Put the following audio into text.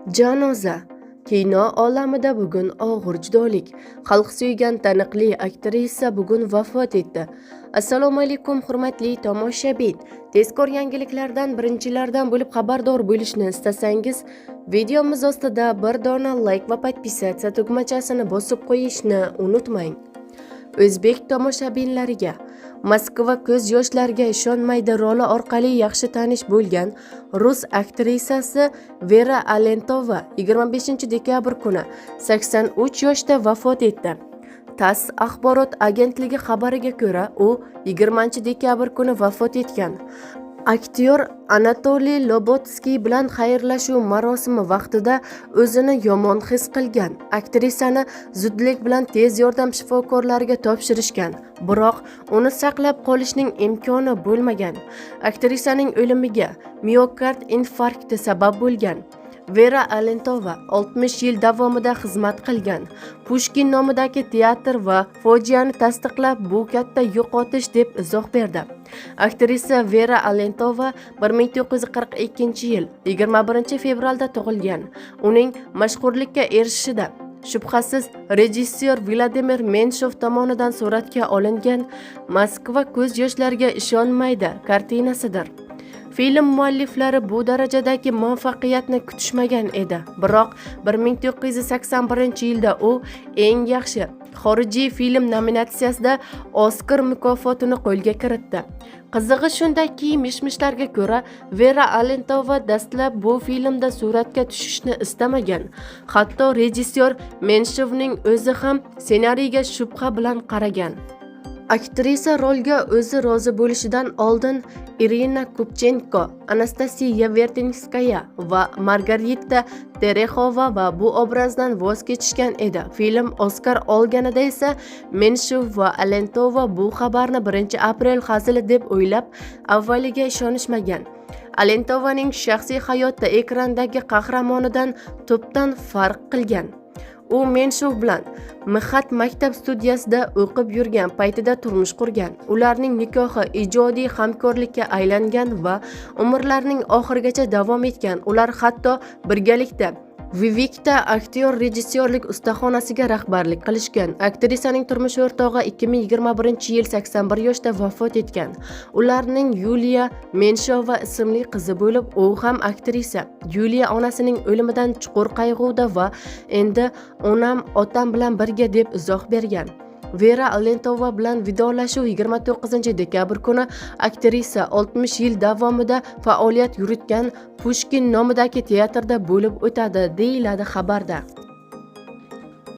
Janoza. Kino olamida bugun og'ir judolik. Xalq suygan taniqli aktrisa bugun vafot etdi. Assalomu alaykum hurmatli tomoshabin. Tezkor yangiliklardan birinchilardan bo'lib xabardor bo'lishni istasangiz, videomiz ostida bir dona like va podpisatsiya tugmachasini bosib qo'yishni unutmang. O'zbek tomoshabinlariga Moskva ko'z yoshlarga ishonmaydi roli orqali yaxshi tanish bo'lgan rus aktrisasi Vera Alentova 25-dekabr kuni 83 yoshda vafot etdi. TASS axborot agentligi xabariga ko'ra, u 20-dekabr kuni vafot etgan. Aktyor Anatoliy Lobotskiy bilan xayrlashuv marosimi vaqtida o'zini yomon his qilgan. Aktrisani zudlik bilan tez yordam shifokorlariga topshirishgan, biroq uni saqlab qolishning imkoni bo'lmagan. Aktrisaning o'limiga miokard infarkti sabab bo'lgan. Vera Alentova 60 yil davomida xizmat qilgan. Pushkin nomidagi teatr va fojiani tasdiqlab, bu katta yo'qotish deb izoh berdi. Aktrisa Vera Alentova 1942-yil 21-fevralda tug'ilgan. Uning mashhurlikka erishishida shubhasiz rejissyor Vladimir Menshov tomonidan suratga olingan Moskva ko'z yoshlarga ishonmaydi kartinasidir. Film mualliflari bu darajadagi muvaffaqiyatni kutishmagan edi. Biroq 1981-yilda u eng yaxshi xorijiy film nominatsiyasida Oskar mukofotini qo'lga kiritdi. Qizig'i shundaki, mish-mishlarga ko'ra, Vera Alentova dastlab bu filmda suratga tushishni istamagan. Hatto rejissyor Menshovning o'zi ham ssenariyga shubha bilan qaragan. Aktrisa rolga o'zi rozi bo'lishidan oldin Irina Kupchenko, Anastasiya Vertinskaya va Margarita Terexova va bu obrazdan voz kechishgan edi. Film Oskar olganida esa Menshov va Alentova bu xabarni 1-aprel hazili deb o'ylab, avvaliga ishonishmagan. Alentovaning shaxsiy hayoti ekrandagi qahramonidan tubdan farq qilgan. U Menshov bilan Mixat maktab studiyasida o'qib yurgan paytida turmush qurgan. Ularning nikohi ijodiy hamkorlikka aylangan va umrlarining oxirigacha davom etgan. Ular hatto birgalikda Vivikda aktyor rejissyorlik ustaxonasiga rahbarlik qilishgan. Aktrisaning turmush o'rtog'i 2021-yil 81 yoshda vafot etgan. Ularning Yuliya Menshova ismli qizi bo'lib, u ham aktrisa. Yuliya onasining o'limidan chuqur qayg'uda va endi onam otam bilan birga deb izoh bergan. Vera Alentova bilan vidolashuv 29-dekabr kuni aktrisa 60 yil davomida faoliyat yuritgan Pushkin nomidagi teatrda bo'lib o'tadi, deyiladi xabarda.